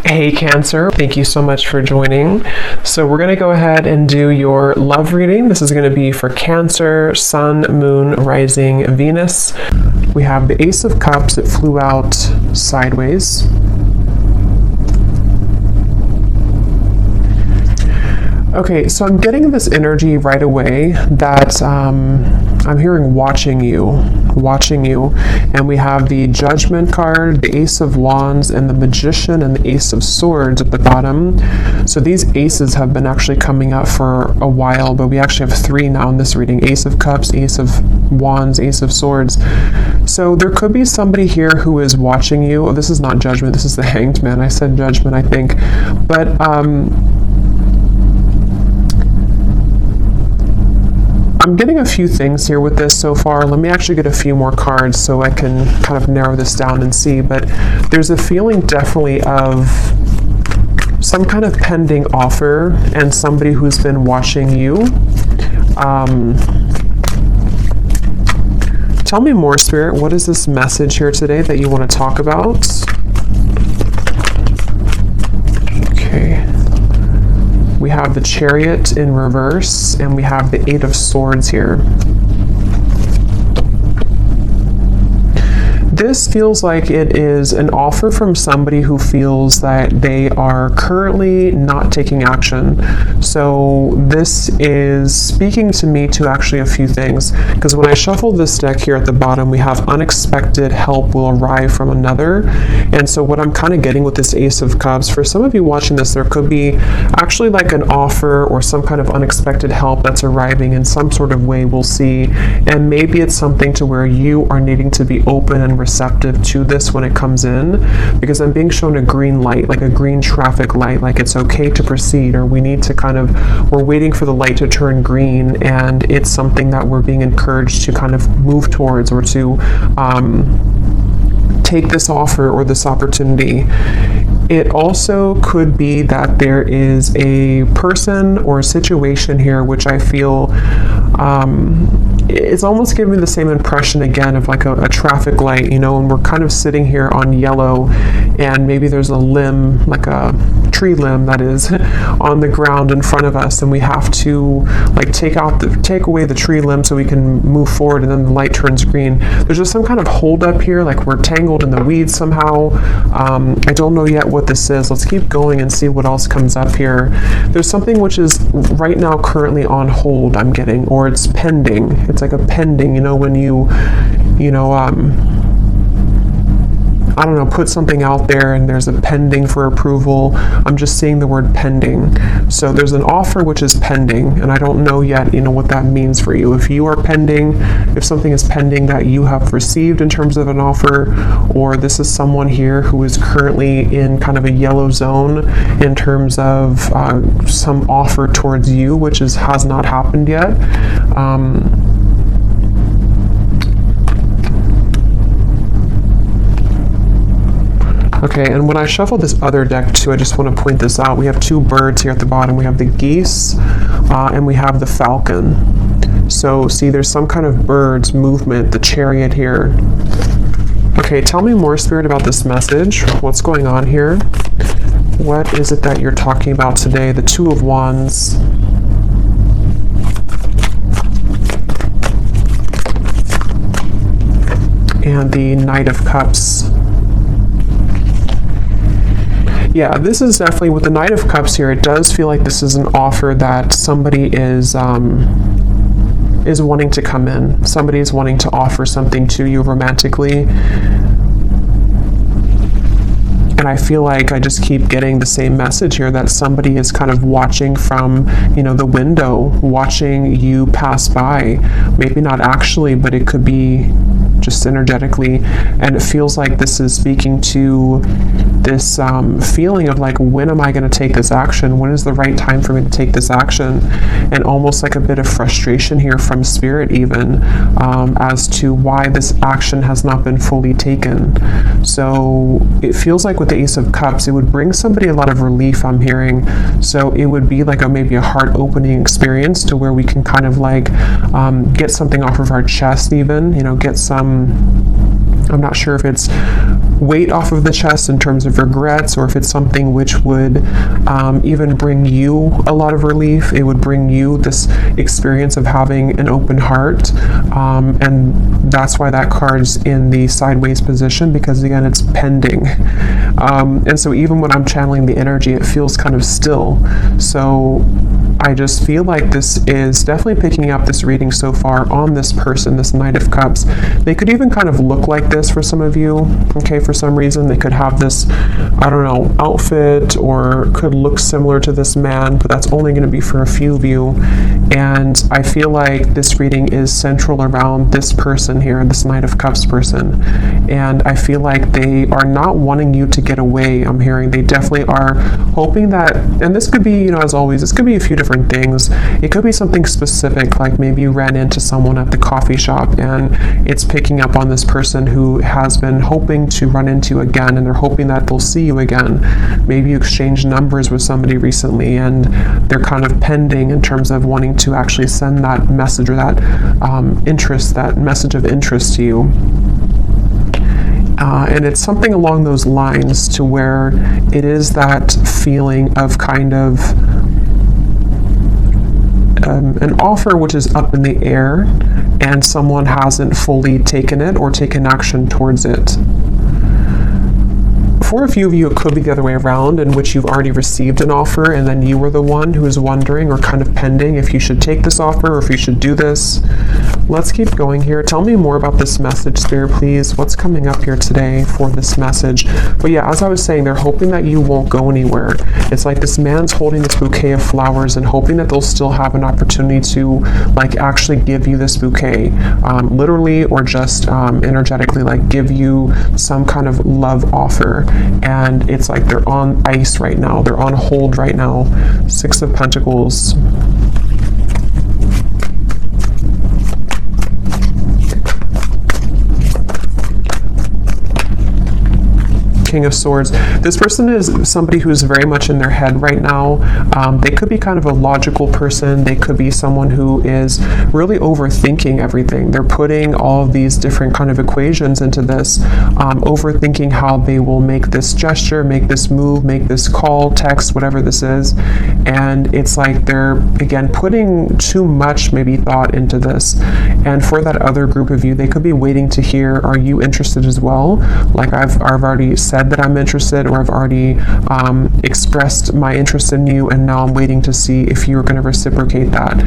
Hey Cancer, thank you so much for joining. So we're going to go ahead and do your love reading. This is going to be for Cancer, Sun, Moon, Rising, Venus. We have the Ace of Cups. It flew out sideways. Okay, so I'm getting this energy right away that I'm hearing watching you, and we have the Judgment card, the Ace of Wands, and the Magician, and the Ace of Swords at the bottom. So these aces have been actually coming up for a while, but we actually have three now in this reading: Ace of Cups, Ace of Wands, Ace of Swords. So there could be somebody here who is watching you. Oh, this is not Judgment, this is the Hanged Man. I said Judgment, I think. But I'm getting a few things here with this so far. Let me actually get a few more cards so I can kind of narrow this down and see. But there's a feeling definitely of some kind of pending offer and somebody who's been watching you. Tell me more, Spirit. What is this message here today that you want to talk about? Okay. We have the Chariot in reverse, and we have the Eight of Swords here. This feels like it is an offer from somebody who feels that they are currently not taking action. So this is speaking to me to actually a few things, because when I shuffle this deck here at the bottom, we have unexpected help will arrive from another. And so what I'm kind of getting with this Ace of Cups, for some of you watching this, there could be actually like an offer or some kind of unexpected help that's arriving in some sort of way, we'll see. And maybe it's something to where you are needing to be open and receptive to this when it comes in, because I'm being shown a green light, like a green traffic light, like it's okay to proceed, or we need to we're waiting for the light to turn green, and it's something that we're being encouraged to kind of move towards, or to take this offer or this opportunity. It also could be that there is a person or a situation here which I feel it's almost giving me the same impression again of like a traffic light, you know, and we're kind of sitting here on yellow, and maybe there's a limb, like a tree limb that is on the ground in front of us, and we have to like take away the tree limb so we can move forward, and then the light turns green. There's just some kind of hold up here, like we're tangled in the weeds somehow. I don't know yet what this is. Let's keep going and see what else comes up here. There's something which is right now currently on hold, I'm getting, or it's pending. It's like a pending, you know, when I don't know, put something out there and there's a pending for approval. I'm just seeing the word pending. So there's an offer which is pending, and I don't know yet, you know, what that means for you. If you are pending, if something is pending that you have received in terms of an offer, or this is someone here who is currently in kind of a yellow zone in terms of some offer towards you, which has not happened yet. Okay, and when I shuffle this other deck too, I just want to point this out. We have two birds here at the bottom. We have the geese and we have the falcon. So see, there's some kind of birds movement, the Chariot here. Okay, tell me more, Spirit, about this message. What's going on here? What is it that you're talking about today? The Two of Wands. And the Knight of Cups. Yeah, this is definitely, with the Knight of Cups here, it does feel like this is an offer that somebody is wanting to come in. Somebody is wanting to offer something to you romantically. And I feel like I just keep getting the same message here, that somebody is kind of watching from, you know, the window, watching you pass by. Maybe not actually, but it could be just energetically. And it feels like this is speaking to this feeling of like, when am I going to take this action? When is the right time for me to take this action? And almost like a bit of frustration here from Spirit even, as to why this action has not been fully taken. So it feels like with the Ace of Cups, it would bring somebody a lot of relief, I'm hearing. So it would be like maybe a heart-opening experience to where we can kind of like get something off of our chest even, you know, get some, I'm not sure if it's weight off of the chest in terms of regrets, or if it's something which would even bring you a lot of relief. It would bring you this experience of having an open heart, and that's why that card's in the sideways position, because again, it's pending. And so even when I'm channeling the energy, it feels kind of still. So I just feel like this is definitely picking up this reading so far on this person, this Knight of Cups. They could even kind of look like this for some of you, okay, for some reason. They could have this, I don't know, outfit, or could look similar to this man, but that's only going to be for a few of you. And I feel like this reading is central around this person here, this Knight of Cups person. And I feel like they are not wanting you to get away. I'm hearing they definitely are hoping that, and this could be, as always, this could be a few different things. It could be something specific, like maybe you ran into someone at the coffee shop and it's picking up on this person who has been hoping to run into you again, and they're hoping that they'll see you again. Maybe you exchanged numbers with somebody recently and they're kind of pending in terms of wanting to actually send that message, or that interest, that message of interest to you. And it's something along those lines, to where it is that feeling of kind of an offer which is up in the air, and someone hasn't fully taken it or taken action towards it. For a few of you, it could be the other way around, in which you've already received an offer and then you were the one who is wondering, or kind of pending, if you should take this offer or if you should do this. Let's keep going here. Tell me more about this message, Spirit, please. What's coming up here today for this message? But yeah, as I was saying, they're hoping that you won't go anywhere. It's like this man's holding this bouquet of flowers and hoping that they'll still have an opportunity to actually give you this bouquet, literally or just energetically, give you some kind of love offer. And it's like they're on ice right now. They're on hold right now. Six of Pentacles. King of Swords. This person is somebody who's very much in their head right now. They could be kind of a logical person. They could be someone who is really overthinking everything. They're putting all of these different kind of equations into this, overthinking how they will make this gesture, make this move, make this call, text, whatever this is. And it's like they're, again, putting too much maybe thought into this. And for that other group of you, they could be waiting to hear, are you interested as well? Like I've already said that I'm interested, or I've already expressed my interest in you, and now I'm waiting to see if you're going to reciprocate that.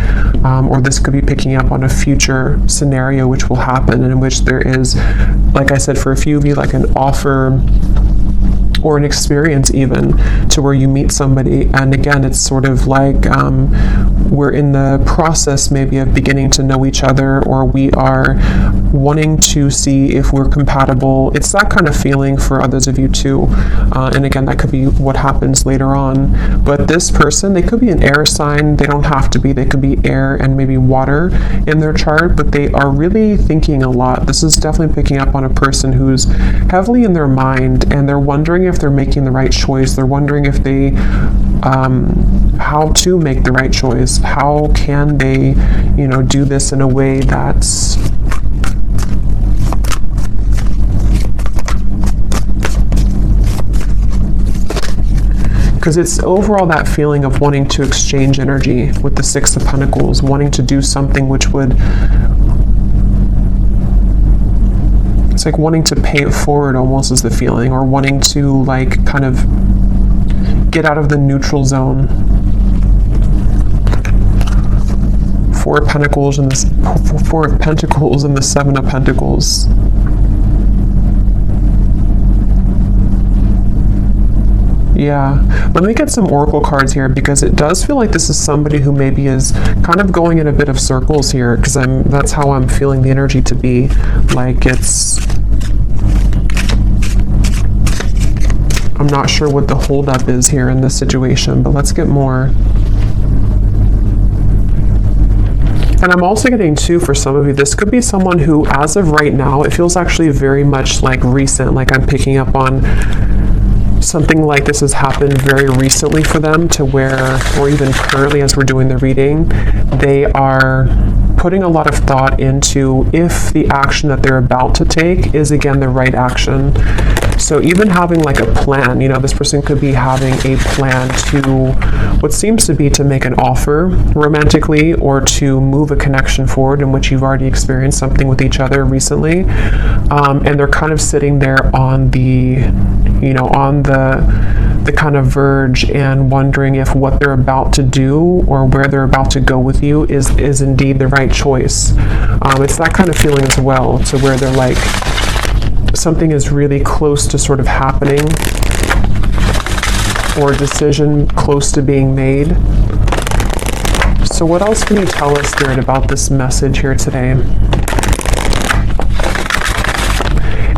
Or this could be picking up on a future scenario which will happen, and in which there is, like I said, for a few of you, like an offer or an experience even, to where you meet somebody, and again, it's sort of like we're in the process maybe of beginning to know each other, or we are wanting to see if we're compatible. It's that kind of feeling for others of you too. And again, that could be what happens later on. But this person, they could be an air sign. They don't have to be. They could be air and maybe water in their chart, but they are really thinking a lot. This is definitely picking up on a person who's heavily in their mind, and they're wondering if they're making the right choice. They're wondering if they, how to make the right choice. How can they, do this in a way that's because it's overall that feeling of wanting to exchange energy with the Six of Pentacles, wanting to do something which would, it's like wanting to pay it forward almost is the feeling, or wanting to kind of get out of the neutral zone. Four of Pentacles and the Four of Pentacles and the Seven of Pentacles. Yeah, let me get some oracle cards here, because it does feel like this is somebody who maybe is kind of going in a bit of circles here, because that's how I'm feeling the energy to be. Like I'm not sure what the holdup is here in this situation, but let's get more. And I'm also getting too, for some of you, this could be someone who, as of right now, it feels actually very much like recent, like I'm picking up on something like this has happened very recently for them, to where, or even currently as we're doing the reading, they are putting a lot of thought into if the action that they're about to take is again the right action. So even having like a plan, you know, this person could be having a plan to what seems to be to make an offer romantically, or to move a connection forward in which you've already experienced something with each other recently. And they're kind of sitting there on the, you know, on the kind of verge and wondering if what they're about to do or where they're about to go with you is indeed the right choice. It's that kind of feeling as well, to where they're like, something is really close to sort of happening, or a decision close to being made. So what else can you tell us, Spirit, about this message here today?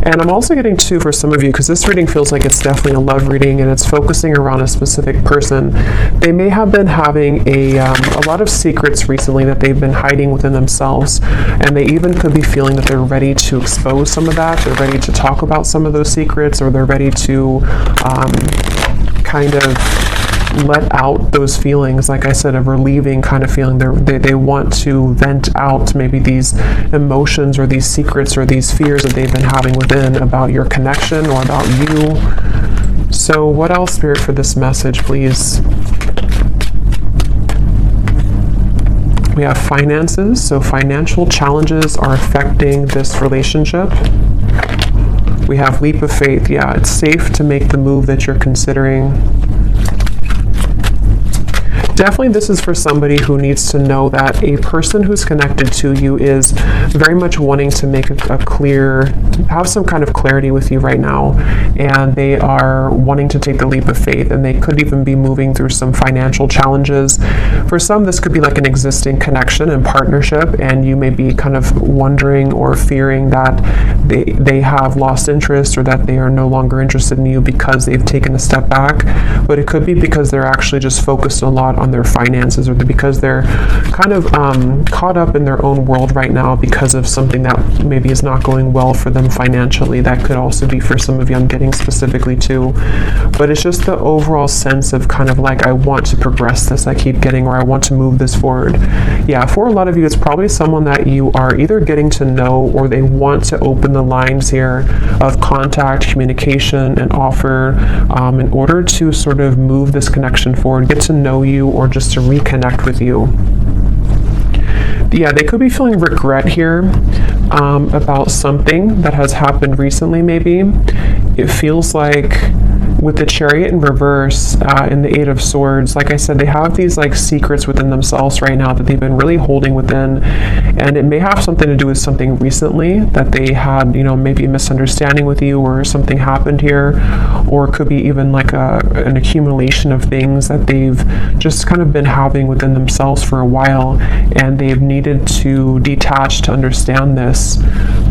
And I'm also getting two for some of you, because this reading feels like it's definitely a love reading, and it's focusing around a specific person. They may have been having a lot of secrets recently that they've been hiding within themselves, and they even could be feeling that they're ready to expose some of that. They're ready to talk about some of those secrets, or they're ready to kind of let out those feelings, like I said, of relieving kind of feeling. They want to vent out maybe these emotions or these secrets or these fears that they've been having within about your connection or about you. So what else, Spirit, for this message, please? We have finances, so financial challenges are affecting this relationship. We have leap of faith. Yeah, it's safe to make the move that you're considering. Definitely this is for somebody who needs to know that a person who's connected to you is very much wanting to make have some kind of clarity with you right now, and they are wanting to take the leap of faith, and they could even be moving through some financial challenges. For some, this could be like an existing connection and partnership, and you may be kind of wondering or fearing that they have lost interest, or that they are no longer interested in you because they've taken a step back. But it could be because they're actually just focused a lot on their finances, or because they're kind of caught up in their own world right now because of something that maybe is not going well for them financially. That could also be for some of you, I'm getting specifically too. But it's just the overall sense of kind of like, I want to progress this, I keep getting, or I want to move this forward. Yeah, for a lot of you, it's probably someone that you are either getting to know, or they want to open the lines here of contact, communication, and offer in order to sort of move this connection forward, get to know you, or just to reconnect with you. Yeah, they could be feeling regret here about something that has happened recently, maybe. It feels like with the Chariot in reverse and the Eight of Swords, like I said, they have these like secrets within themselves right now that they've been really holding within, and it may have something to do with something recently that they had, you know, maybe a misunderstanding with you, or something happened here, or it could be even like an accumulation of things that they've just kind of been having within themselves for a while, and they've needed to detach to understand this.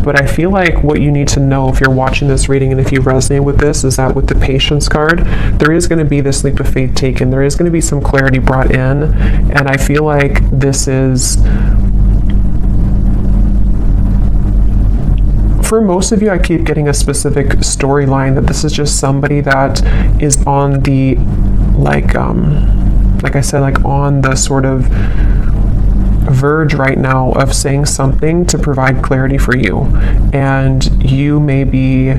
But I feel like what you need to know, if you're watching this reading and if you resonate with this, is that with the Patience card, there is going to be this leap of faith taken. There is going to be some clarity brought in, and I feel like this is, for most of you, I keep getting a specific storyline that this is just somebody that is on the, like I said, like on the sort of verge right now of saying something to provide clarity for you, and you may be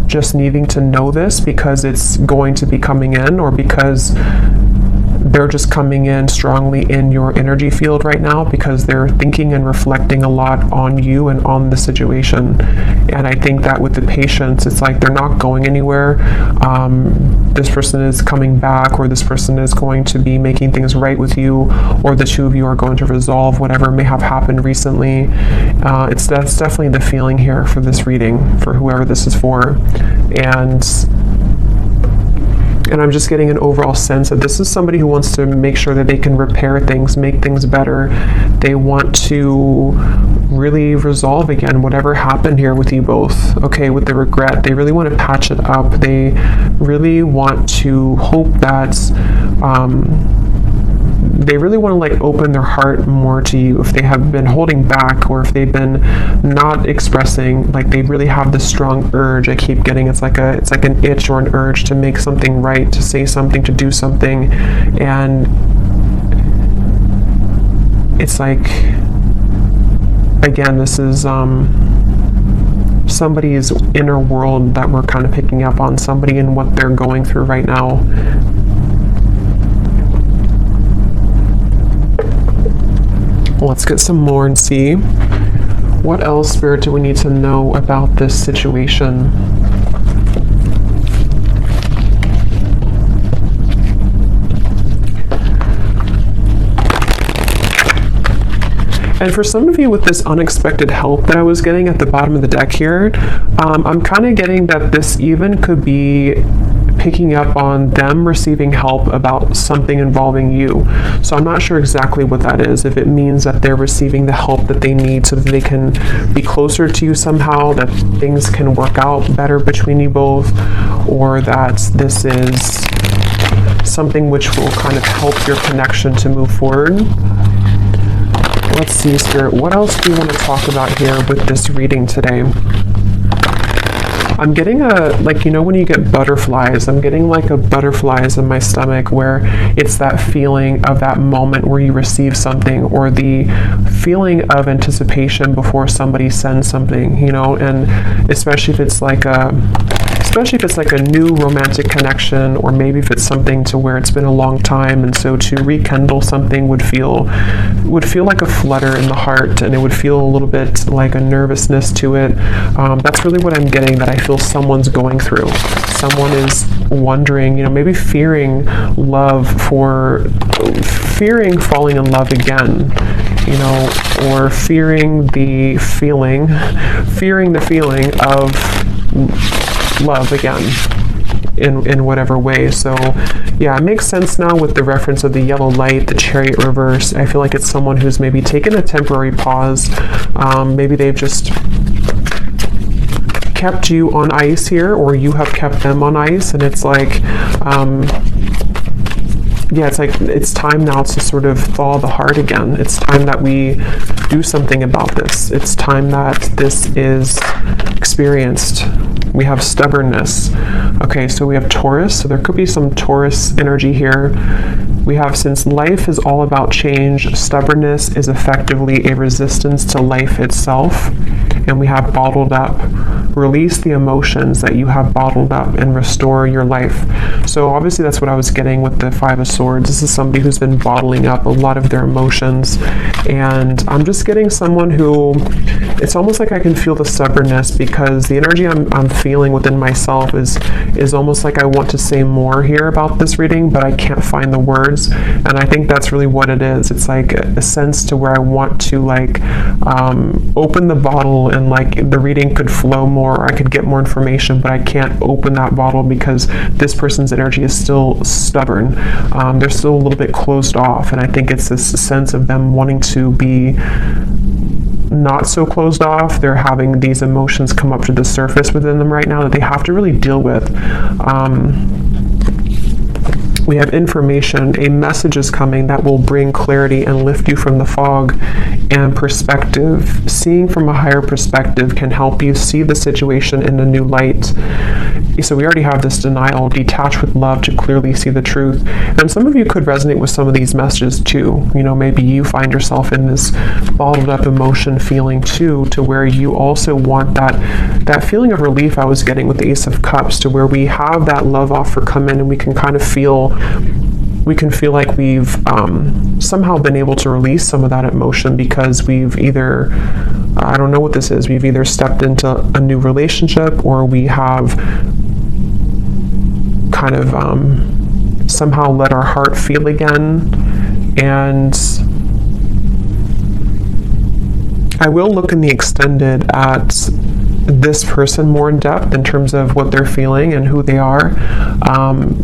just needing to know this because it's going to be coming in, or because they're just coming in strongly in your energy field right now, because they're thinking and reflecting a lot on you and on the situation. And I think that with the Patience, it's like they're not going anywhere. This person is coming back, or this person is going to be making things right with you, or the two of you are going to resolve whatever may have happened recently. That's definitely the feeling here for this reading, for whoever this is for. And I'm just getting an overall sense that this is somebody who wants to make sure that they can repair things, make things better. They want to really resolve again whatever happened here with you both. Okay, with the regret, they really want to patch it up. They really want to hope that they really want to like open their heart more to you if they have been holding back, or if they've been not expressing. Like they really have this strong urge. I keep getting it's like an itch or an urge to make something right, to say something, to do something. And it's like, again, this is somebody's inner world that we're kind of picking up on, somebody and what they're going through right now. Let's get some more and see what else, Spirit, do we need to know about this situation. And for some of you with this unexpected help that I was getting at the bottom of the deck here, I'm kind of getting that this even could be picking up on them receiving help about something involving you. So I'm not sure exactly what that is. If it means that they're receiving the help that they need so that they can be closer to you somehow, that things can work out better between you both, or that this is something which will kind of help your connection to move forward. Let's see, Spirit, what else do you want to talk about here with this reading today? I'm getting like, you know, when you get butterflies, I'm getting like a butterflies in my stomach, where it's that feeling of that moment where you receive something, or the feeling of anticipation before somebody sends something, you know, and especially if it's like a new romantic connection, or maybe if it's something to where it's been a long time, and so to rekindle something would feel like a flutter in the heart, and it would feel a little bit like a nervousness to it. That's really what I'm getting, that I feel someone's going through. Someone is wondering, you know, maybe fearing falling in love again, you know, or fearing the feeling of love again in whatever way. So yeah, it makes sense now with the reference of the yellow light, the Chariot reverse. I feel like it's someone who's maybe taken a temporary pause. Maybe they've just kept you on ice here, or you have kept them on ice, and it's like it's time now to sort of thaw the heart again. It's time that we do something about this. It's time that this is experienced. We have stubbornness. Okay, so we have Taurus, so there could be some Taurus energy here. We have, since life is all about change, stubbornness is effectively a resistance to life itself. And we have bottled up. Release the emotions that you have bottled up and restore your life. So obviously that's what I was getting with the Five of Swords. This is somebody who's been bottling up a lot of their emotions. And I'm just getting someone who, it's almost like I can feel the stubbornness, because the energy I'm feeling within myself is almost like I want to say more here about this reading, but I can't find the words. And I think that's really what it is. It's like a sense to where I want to like open the bottle, and like the reading could flow more, I could get more information, but I can't open that bottle because this person's energy is still stubborn. They're still a little bit closed off, and I think it's this sense of them wanting to be not so closed off. They're having these emotions come up to the surface within them right now that they have to really deal with. We have information, a message is coming that will bring clarity and lift you from the fog, and perspective. Seeing from a higher perspective can help you see the situation in a new light. So we already have this denial, detach with love to clearly see the truth. And some of you could resonate with some of these messages too. You know, maybe you find yourself in this bottled up emotion feeling too, to where you also want that feeling of relief I was getting with the Ace of Cups, to where we have that love offer come in, and we can kind of feel like we've somehow been able to release some of that emotion, because we've either, I don't know what this is, we've either stepped into a new relationship, or we have kind of somehow let our heart feel again. And I will look in the extended at this person more in depth in terms of what they're feeling and who they are.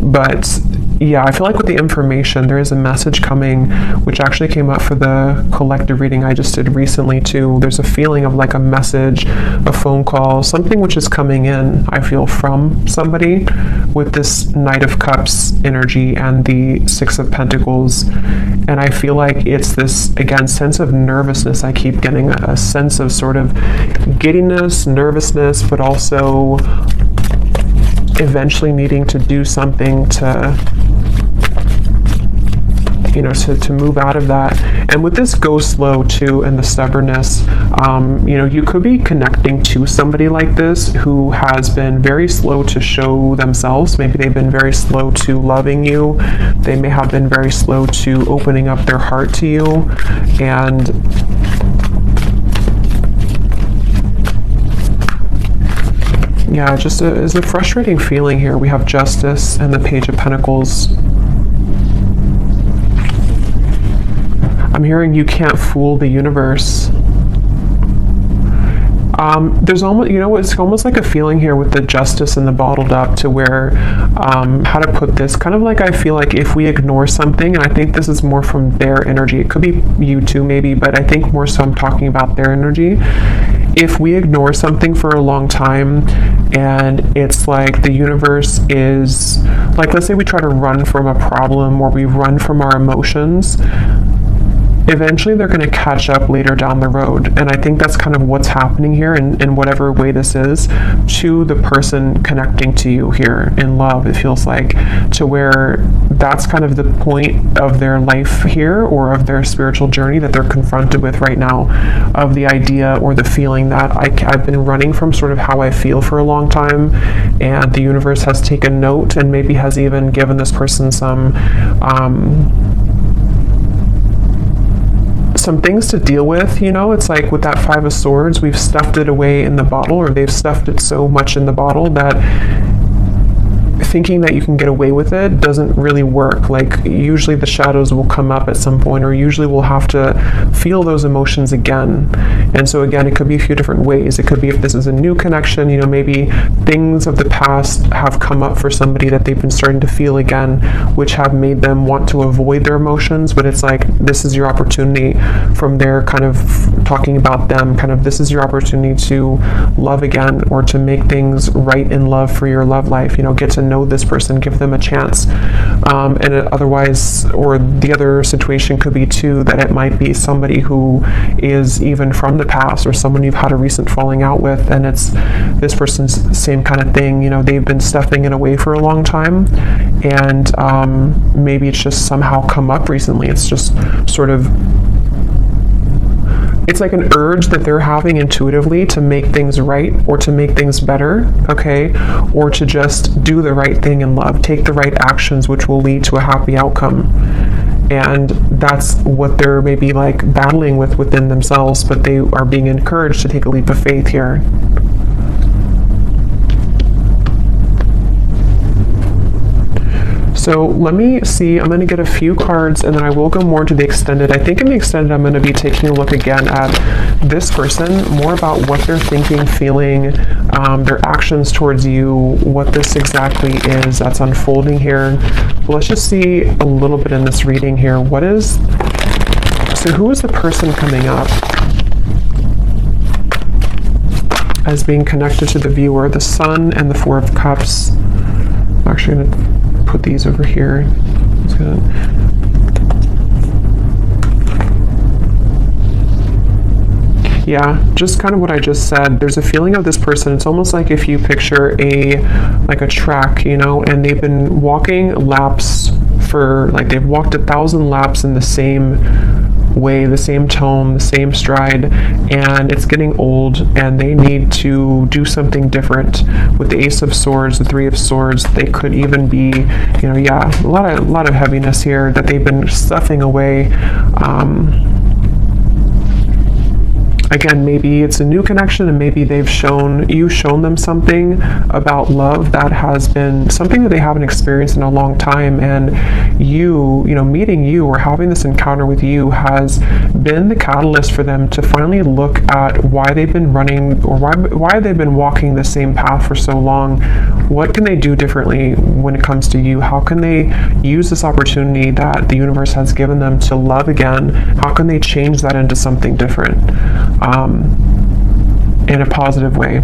But yeah, I feel like with the information, there is a message coming, which actually came up for the collective reading I just did recently too. There's a feeling of like a message, a phone call, something which is coming in, I feel, from somebody with this Knight of Cups energy and the Six of Pentacles. And I feel like it's this, again, sense of nervousness. I keep getting a sense of sort of giddiness, nervousness, but also eventually needing to do something to to move out of that. And with this go slow too, and the stubbornness, you could be connecting to somebody like this who has been very slow to show themselves. Maybe they've been very slow to loving you. They may have been very slow to opening up their heart to you. And yeah, just is a frustrating feeling here. We have Justice and the Page of Pentacles. I'm hearing you can't fool the universe. There's almost, it's almost like a feeling here with the Justice and the bottled up, to where, how to put this, kind of like, I feel like if we ignore something, and I think this is more from their energy, it could be you too maybe, but I think more so I'm talking about their energy. If we ignore something for a long time, and it's like the universe is, like, let's say we try to run from a problem, or we run from our emotions, eventually they're going to catch up later down the road. And I think that's kind of what's happening here, in whatever way this is, to the person connecting to you here in love. It feels like, to where that's kind of the point of their life here, or of their spiritual journey that they're confronted with right now, of the idea or the feeling that I've been running from sort of how I feel for a long time, and the universe has taken note, and maybe has even given this person some things to deal with. It's like with that Five of Swords, we've stuffed it away in the bottle, or they've stuffed it so much in the bottle that thinking that you can get away with it doesn't really work. Like, usually the shadows will come up at some point, or usually we'll have to feel those emotions again. And so again, it could be a few different ways. It could be, if this is a new connection, maybe things of the past have come up for somebody that they've been starting to feel again, which have made them want to avoid their emotions. But it's like, this is your opportunity, from their kind of talking about them, kind of, this is your opportunity to love again, or to make things right in love for your love life. Get to know this person, give them a chance. And otherwise, or the other situation could be too, that it might be somebody who is even from the past, or someone you've had a recent falling out with, and it's this person's same kind of thing. They've been stuffing it away for a long time, and maybe it's just somehow come up recently. It's just sort of, it's like an urge that they're having intuitively to make things right, or to make things better, okay? Or to just do the right thing in love, take the right actions, which will lead to a happy outcome. And that's what they're maybe like battling with within themselves, but they are being encouraged to take a leap of faith here. So let me see, I'm going to get a few cards, and then I will go more into the extended. I think in the extended, I'm going to be taking a look again at this person, more about what they're thinking, feeling, their actions towards you, what this exactly is that's unfolding here. But let's just see a little bit in this reading here. So who is the person coming up as being connected to the viewer? The Sun and the Four of Cups. I'm actually going to put these over here. Yeah, just kind of what I just said. There's a feeling of this person. It's almost like if you picture a track, and they've been walking laps for, like, they've walked 1,000 laps in the same way, the same tone, the same stride, and it's getting old, and they need to do something different. With the Ace of Swords, the Three of Swords, they could even be, a lot of heaviness here that they've been stuffing away. Again, maybe it's a new connection, and maybe you've shown them something about love that has been something that they haven't experienced in a long time, and meeting you, or having this encounter with you, has been the catalyst for them to finally look at why they've been running, or why they've been walking the same path for so long. What can they do differently when it comes to you? How can they use this opportunity that the universe has given them to love again? How can they change that into something different? In a positive way.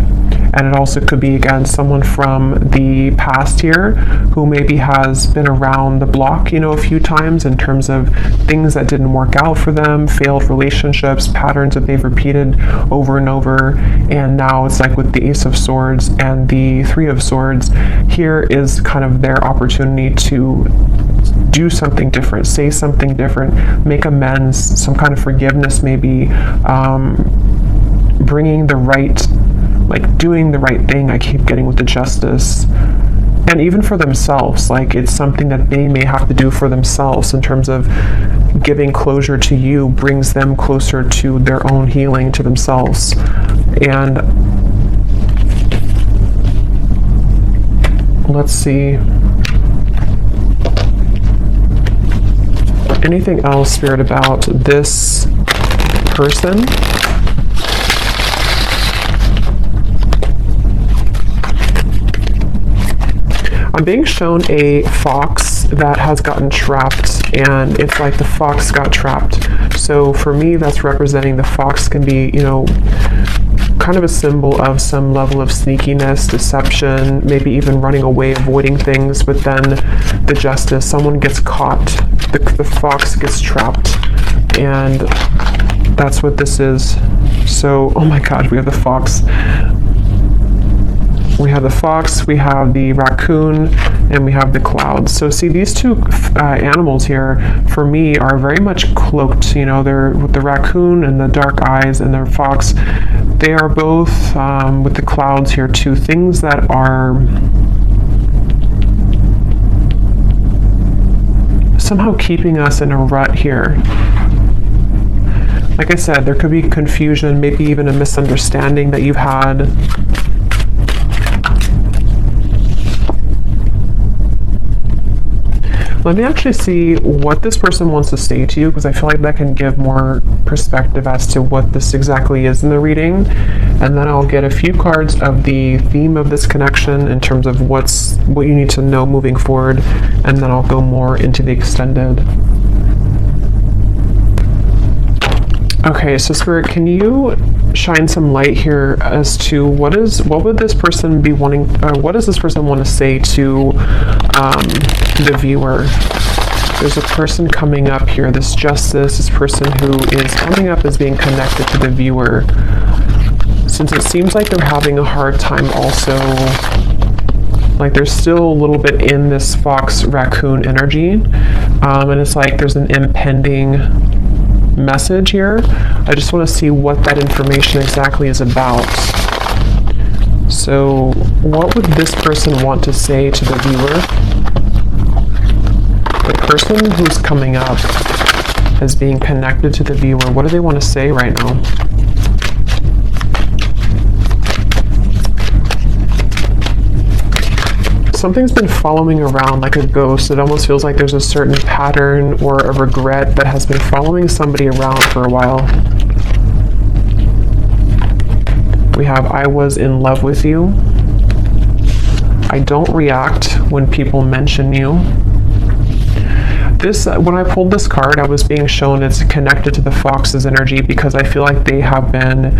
And it also could be, again, someone from the past here who maybe has been around the block, a few times, in terms of things that didn't work out for them, failed relationships, patterns that they've repeated over and over. And now it's like with the Ace of Swords and the Three of Swords, here is kind of their opportunity to do something different, say something different, make amends, some kind of forgiveness maybe, bringing the right, like doing the right thing. I keep getting with the Justice. And even for themselves, like it's something that they may have to do for themselves in terms of giving closure to you brings them closer to their own healing, to themselves. And let's see. Anything else, Spirit, about this person? I'm being shown a fox that has gotten trapped, and it's like the fox got trapped. So for me, that's representing the fox can be, you know, kind of a symbol of some level of sneakiness, deception, maybe even running away, avoiding things. But then the Justice, someone gets caught, the fox gets trapped, and that's what this is. So, oh my God, we have the fox. We have the fox, we have the raccoon, and we have the clouds. So see, these two animals here, for me, are very much cloaked. You know, they're with the raccoon and the dark eyes, and the fox. They are both, with the clouds here, two things that are somehow keeping us in a rut here. Like I said, there could be confusion, maybe even a misunderstanding that you've had. Let me actually see what this person wants to say to you, because I feel like that can give more perspective as to what this exactly is in the reading. And then I'll get a few cards of the theme of this connection in terms of what you need to know moving forward, and then I'll go more into the extended. Okay, so Spirit, can you shine some light here as to what would this person be wanting, what does this person want to say to the viewer? There's a person coming up here, this Justice, this person who is coming up as being connected to the viewer. Since it seems like they're having a hard time also, like they're still a little bit in this fox raccoon energy, and it's like there's an impending message here. I just want to see what that information exactly is about. So what would this person want to say to the viewer? The person who's coming up as being connected to the viewer, what do they want to say right now? Something's been following around like a ghost. It almost feels like there's a certain pattern or a regret that has been following somebody around for a while. We have, I was in love with you. I don't react when people mention you. This, when I pulled this card, I was being shown it's connected to the fox's energy, because I feel like they have been,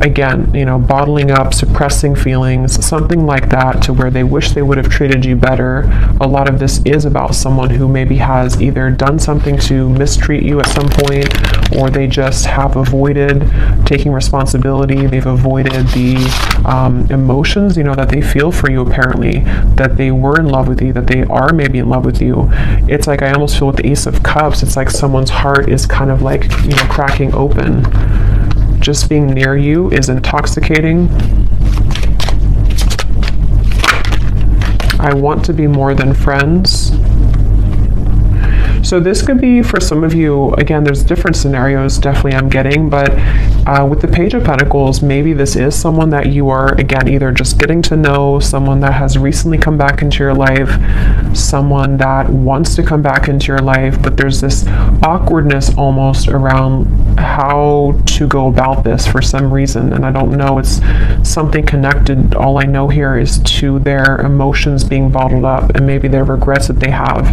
again, you know, bottling up, suppressing feelings, something like that, to where they wish they would have treated you better. A lot of this is about someone who maybe has either done something to mistreat you at some point, or they just have avoided taking responsibility. They've avoided the emotions, you know, that they feel for you, apparently, that they were in love with you, that they are maybe in love with you. It's like, I almost feel with the Ace of Cups, it's like someone's heart is kind of like, you know, cracking open. Just being near you is intoxicating. I want to be more than friends. So this could be for some of you, again, there's different scenarios definitely I'm getting, but with the Page of Pentacles, maybe this is someone that you are, again, either just getting to know, someone that has recently come back into your life, someone that wants to come back into your life, but there's this awkwardness almost around how to go about this for some reason, and I don't know, it's something connected. All I know here is to their emotions being bottled up, and maybe their regrets that they have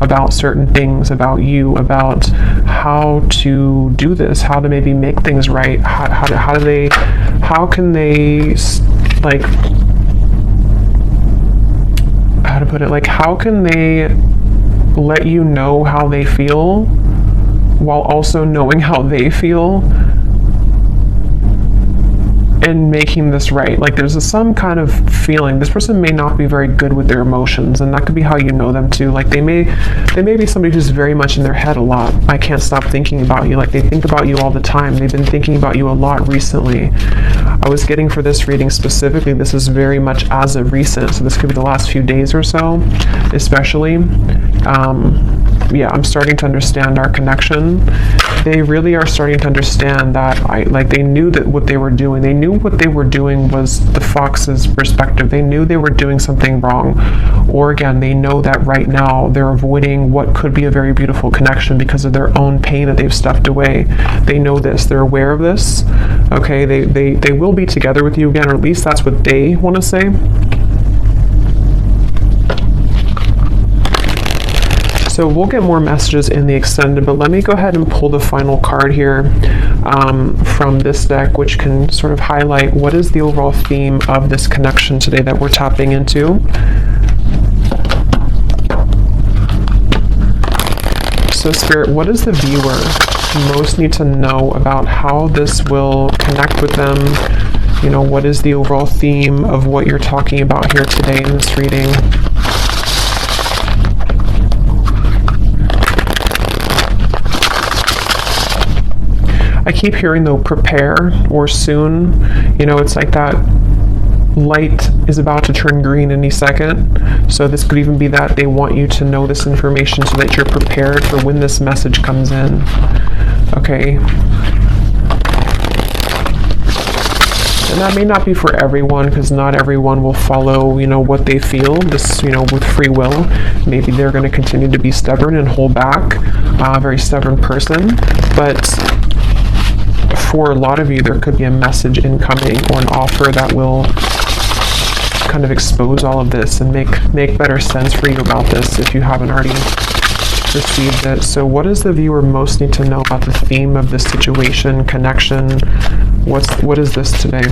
about certain things, about you, about how to do this, how to maybe make things right, how can they, like, how to put it, like, how can they let you know how they feel while also knowing how they feel, in making this right. Like there's some kind of feeling. This person may not be very good with their emotions, and that could be how you know them too. Like they may be somebody who's very much in their head a lot. I can't stop thinking about you. Like they think about you all the time. They've been thinking about you a lot recently. I was getting for this reading specifically, this is very much as of recent, so this could be the last few days or so, especially. Yeah, I'm starting to understand our connection. They really are starting to understand that they knew that what they were doing. They knew what they were doing was the fox's perspective. They knew they were doing something wrong. Or again, they know that right now they're avoiding what could be a very beautiful connection because of their own pain that they've stuffed away. They know this. They're aware of this. Okay, they will be together with you again, or at least that's what they want to say. So we'll get more messages in the extended, but let me go ahead and pull the final card here from this deck, which can sort of highlight what is the overall theme of this connection today that we're tapping into. So Spirit, what does the viewer most need to know about how this will connect with them? You know, what is the overall theme of what you're talking about here today in this reading? I keep hearing though, prepare or soon. You know, it's like that light is about to turn green any second. So this could even be that they want you to know this information so that you're prepared for when this message comes in. Okay. And that may not be for everyone, because not everyone will follow, you know, what they feel, this, you know, with free will. Maybe they're going to continue to be stubborn and hold back, a very stubborn person. But for a lot of you, there could be a message incoming or an offer that will kind of expose all of this and make better sense for you about this if you haven't already received it. So what does the viewer most need to know about the theme of this situation, connection? What is this today?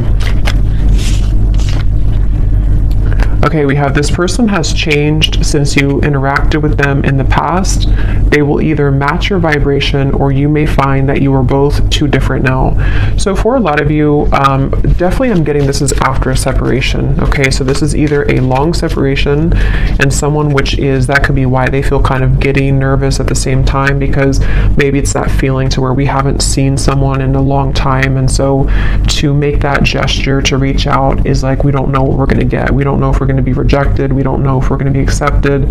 Okay, we have this person has changed since you interacted with them in the past. They will either match your vibration, or you may find that you are both too different now. So for a lot of you, definitely I'm getting this is after a separation. Okay, so this is either a long separation and someone which is, that could be why they feel kind of giddy, nervous at the same time, because maybe it's that feeling to where we haven't seen someone in a long time. And so to make that gesture to reach out is like, we don't know what we're going to get. We don't know if we're going to be rejected. We don't know if we're going to be accepted.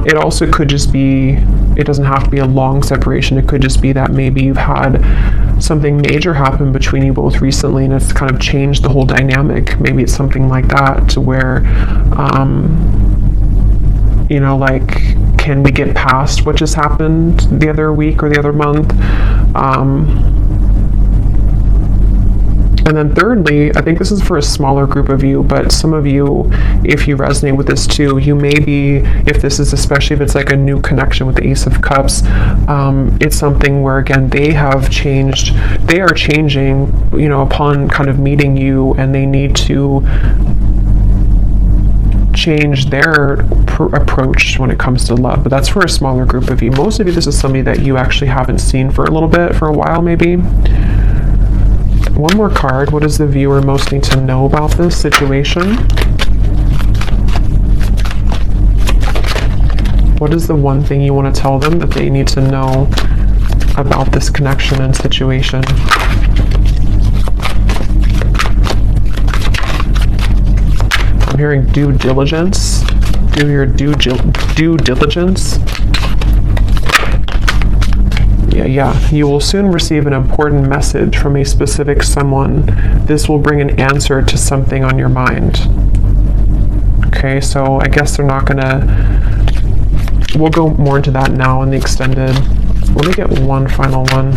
It also could just be, it doesn't have to be a long separation. It could just be that maybe you've had something major happen between you both recently and it's kind of changed the whole dynamic. Maybe it's something like that, to where, you know, like, can we get past what just happened the other week or the other month? And then thirdly, I think this is for a smaller group of you, but some of you, if you resonate with this too, you may be, if this is, especially if it's like a new connection with the Ace of Cups, it's something where, again, they have changed, they are changing, you know, upon kind of meeting you, and they need to change their approach when it comes to love. But that's for a smaller group of you. Most of you, this is somebody that you actually haven't seen for a little bit, for a while maybe. One more card. What does the viewer most need to know about this situation? What is the one thing you want to tell them that they need to know about this connection and situation? I'm hearing due diligence. Do your due diligence. Yeah. You will soon receive an important message from a specific someone. This will bring an answer to something on your mind. Okay, so I guess they're not gonna, we'll go more into that now in the extended. Let me get one final one.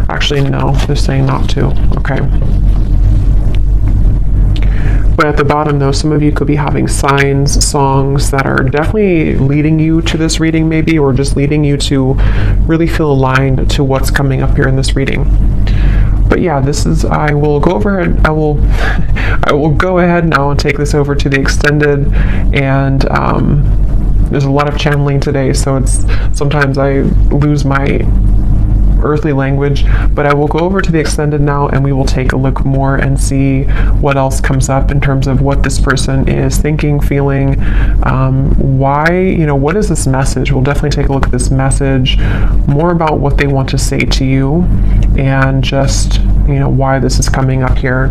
Actually, no, they're saying not to. Okay. But at the bottom, though, some of you could be having signs, songs that are definitely leading you to this reading, maybe, or just leading you to really feel aligned to what's coming up here in this reading. But yeah, this is, I will go over and I will go ahead now and take this over to the extended, and there's a lot of channeling today, so it's, sometimes I lose my earthly language, but I will go over to the extended now and we will take a look more and see what else comes up in terms of what this person is thinking, feeling, why, what is this message? We'll definitely take a look at this message, more about what they want to say to you, and just, why this is coming up here.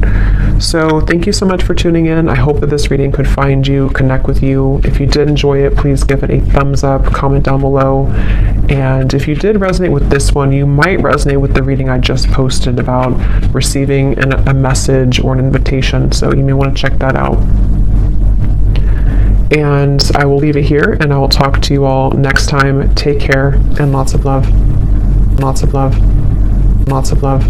So thank you so much for tuning in. I hope that this reading could find you, connect with you. If you did enjoy it, please give it a thumbs up, comment down below. And if you did resonate with this one, you might resonate with the reading I just posted about receiving a message or an invitation. So you may want to check that out. And I will leave it here, and I will talk to you all next time. Take care, and lots of love. Lots of love. Lots of love.